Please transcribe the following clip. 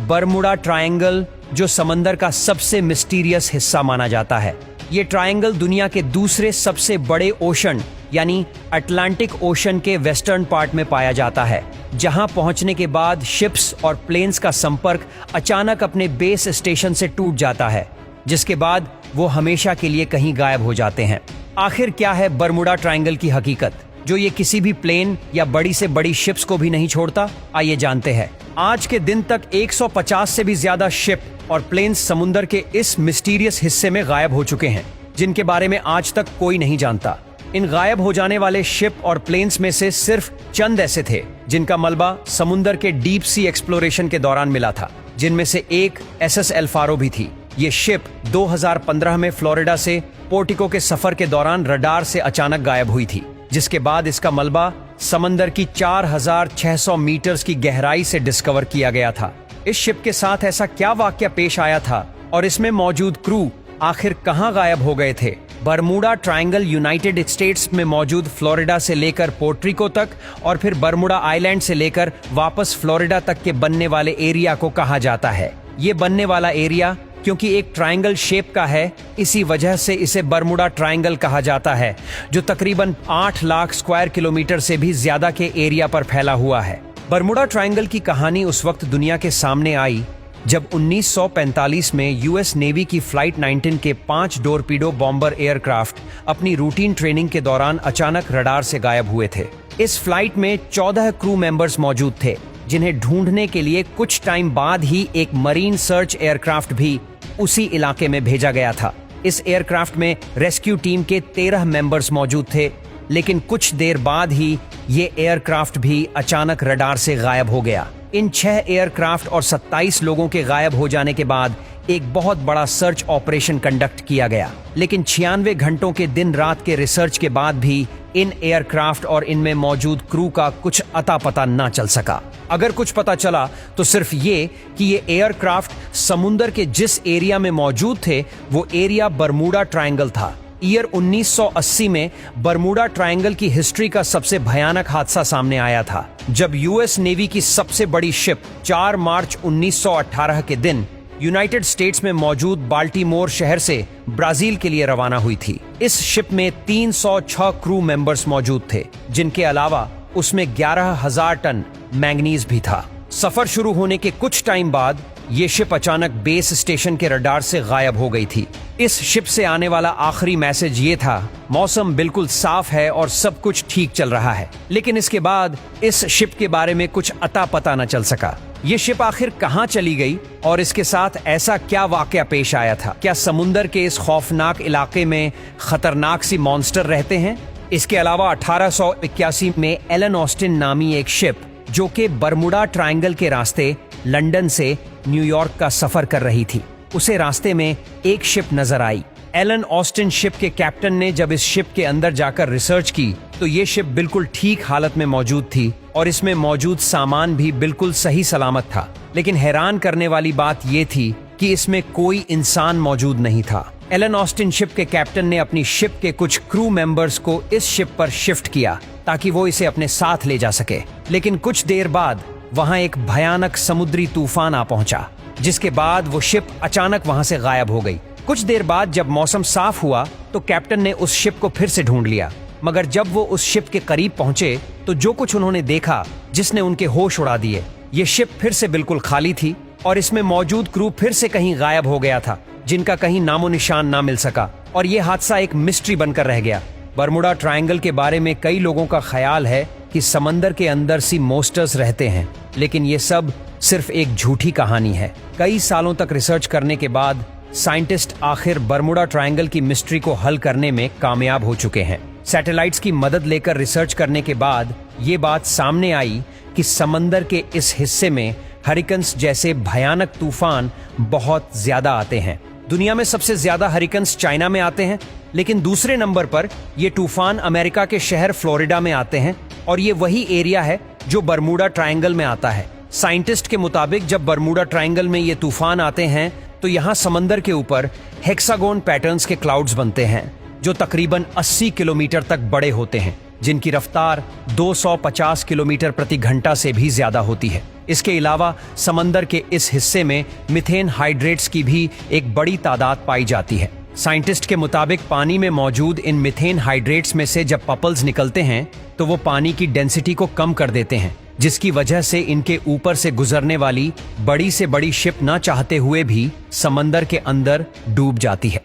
Bermuda triangle, जो समंदर का सबसे मिस्टीरियस हिस्सा माना जाता है। ये ट्रायंगल दुनिया के दूसरे सबसे बड़े ओशन यानी अटलांटिक ओशन के वेस्टर्न पार्ट में पाया जाता है, जहां पहुंचने के बाद शिप्स और प्लेन्स का संपर्क अचानक अपने बेस स्टेशन से टूट जाता है, जिसके बाद वो हमेशा के लिए कहीं गायब हो जाते हैं। आखिर क्या है बरमुडा ट्रायंगल की हकीकत, जो ये किसी भी प्लेन या बड़ी से बड़ी शिप्स को भी नहीं छोड़ता? आइए जानते हैं। आज के दिन तक 150 से भी ज्यादा शिप और प्लेन्स समुद्र के इस मिस्टीरियस हिस्से में गायब हो चुके हैं, जिनके बारे में आज तक कोई नहीं जानता। इन गायब हो जाने वाले शिप और प्लेन्स में से सिर्फ चंद ऐसे थे जिनका मलबा समुद्र के डीप सी एक्सप्लोरेशन के दौरान मिला था, जिनमें से एक SS एल फारो भी थी। ये शिप 2015 में फ्लोरिडा से पोर्टिको के सफर के दौरान रडार से अचानक गायब हुई थी, जिसके बाद इसका मलबा समंदर की 4600 मीटर्स की गहराई से डिस्कवर किया गया था। इस शिप के साथ ऐसा क्या वाकया पेश आया था और इसमें मौजूद क्रू आखिर कहां गायब हो गए थे? बरमुडा ट्रायंगल यूनाइटेड स्टेट्स में मौजूद फ्लोरिडा से लेकर पोर्ट्रिको तक और फिर बरमुडा आइलैंड से लेकर वापस फ्लोरिडा तक के बनने वाले एरिया को कहा जाता है। ये बनने वाला एरिया क्योंकि एक ट्रायंगल शेप का है, इसी वजह से इसे बरमुडा ट्रायंगल कहा जाता है, जो तकरीबन 8 लाख स्क्वायर किलोमीटर से भी ज्यादा के एरिया पर फैला हुआ है। बरमुडा ट्रायंगल की कहानी उस वक्त दुनिया के सामने आई जब 1945 में यूएस नेवी की फ्लाइट 19 के 5 टोरपीडो बॉम्बर एयरक्राफ्ट अपनी रूटीन ट्रेनिंग के दौरान अचानक रडार से गायब हुए थे। इस फ्लाइट में 14 क्रू मेंबर्स मौजूद थे, जिन्हें ढूंढने के लिए कुछ टाइम बाद ही एक मरीन सर्च एयरक्राफ्ट भी उसी इलाके में भेजा गया था। इस एयरक्राफ्ट में रेस्क्यू टीम के 13 मेंबर्स मौजूद थे, लेकिन कुछ देर बाद ही ये एयरक्राफ्ट भी अचानक रडार से गायब हो गया। इन 6 एयरक्राफ्ट और 27 लोगों के गायब हो जाने के बाद एक बहुत बड़ा सर्च ऑपरेशन कंडक्ट किया गया, लेकिन 96 घंटों के दिन रात के रिसर्च के बाद भी इन एयरक्राफ्ट और इनमें मौजूद क्रू का कुछ अता पता ना चल सका। अगर कुछ पता चला तो सिर्फ ये कि ये एयरक्राफ्ट समुद्र के जिस एरिया में मौजूद थे वो एरिया बरमुडा ट्रायंगल था। ईयर 1980 में बरमुडा ट्रायंगल की हिस्ट्री का सबसे भयानक हादसा सामने आया था, जब यूएस नेवी की सबसे बड़ी शिप 4 मार्च 1918 के दिन यूनाइटेड स्टेट्स में मौजूद बाल्टीमोर शहर से ब्राजील के लिए रवाना हुई थी। इस शिप में 306 क्रू मेंबर्स मौजूद थे, जिनके अलावा उसमें 11,000 टन मैंगनीज भी था। सफर शुरू होने के कुछ टाइम बाद ये शिप अचानक बेस स्टेशन के रडार से गायब हो गई थी। इस शिप से आने वाला आखिरी मैसेज ये था, मौसम बिल्कुल साफ है और सब कुछ ठीक चल रहा है। लेकिन इसके बाद इस शिप के बारे में कुछ अता पता न चल सका। ये शिप आखिर कहां चली गई और इसके साथ ऐसा क्या वाकया पेश आया था? क्या समुंदर के इस खौफनाक इलाके में खतरनाक सी मॉन्स्टर रहते हैं? इसके अलावा 1881 में एलन ऑस्टिन नामी एक शिप, जो कि बरमुडा ट्रायंगल के रास्ते लंदन से न्यूयॉर्क का सफर कर रही थी, उसे रास्ते में एक शिप नजर आई। एलन ऑस्टिन शिप के कैप्टन ने जब इस शिप के अंदर जाकर रिसर्च की तो ये शिप बिल्कुल ठीक हालत में मौजूद थी और इसमें मौजूद सामान भी बिल्कुल सही सलामत था। लेकिन हैरान करने वाली बात ये थी कि इसमें कोई इंसान मौजूद नहीं था। एलन ऑस्टिन शिप के कैप्टन ने अपनी शिप के कुछ क्रू मेंबर्स को इस शिप पर शिफ्ट किया ताकि वो इसे अपने साथ ले जा सके। लेकिन कुछ देर बाद वहां एक भयानक समुद्री तूफान आ पहुंचा, जिसके बाद वो शिप अचानक वहां से गायब हो गई। कुछ देर बाद जब मौसम साफ हुआ तो कैप्टन ने उस शिप को फिर से ढूंढ लिया, मगर जब वो उस शिप के करीब पहुंचे तो जो कुछ उन्होंने देखा जिसने उनके होश उड़ा दिए। ये शिप फिर से बिल्कुल खाली थी और इसमें मौजूद क्रू फिर से कहीं गायब हो गया था, जिनका कहीं नामो निशान ना मिल सका और ये हादसा एक मिस्ट्री बनकर रह गया। बरमुडा ट्रायंगल के बारे में कई लोगों का ख्याल है कि समंदर के अंदर सी मॉन्स्टर्स रहते हैं, लेकिन ये सब सिर्फ एक झूठी कहानी है। कई सालों तक रिसर्च करने के बाद साइंटिस्ट आखिर बरमुडा ट्रायंगल की मिस्ट्री को हल करने में कामयाब हो चुके हैं। सैटेलाइट्स की मदद लेकर रिसर्च करने के बाद ये बात सामने आई कि समंदर के इस हिस्से में हरिकन्स जैसे भयानक तूफान बहुत ज्यादा आते हैं। दुनिया में सबसे ज्यादा हरिकन्स चाइना में आते हैं, लेकिन दूसरे नंबर पर ये तूफान अमेरिका के शहर फ्लोरिडा में आते हैं और ये वही एरिया है जो बरमुडा ट्रायंगल में आता है। साइंटिस्ट के मुताबिक जब बरमुडा ट्रायंगल में ये तूफान आते हैं तो यहाँ समंदर के ऊपर हेक्सागोन पैटर्न्स के क्लाउड्स बनते हैं जो तकरीबन 80 किलोमीटर तक बड़े होते हैं। जिनकी रफ्तार 250 किलोमीटर प्रति घंटा से भी ज्यादा होती है। इसके अलावा समंदर के इस हिस्से में मीथेन हाइड्रेट्स की भी एक बड़ी तादाद पाई जाती है। साइंटिस्ट के मुताबिक पानी में मौजूद इन मीथेन हाइड्रेट्स में से जब बबल्स निकलते हैं तो वो पानी की डेंसिटी को कम कर देते हैं, जिसकी वजह से इनके ऊपर से गुजरने वाली बड़ी से बड़ी शिप ना चाहते हुए भी समंदर के अंदर डूब जाती है।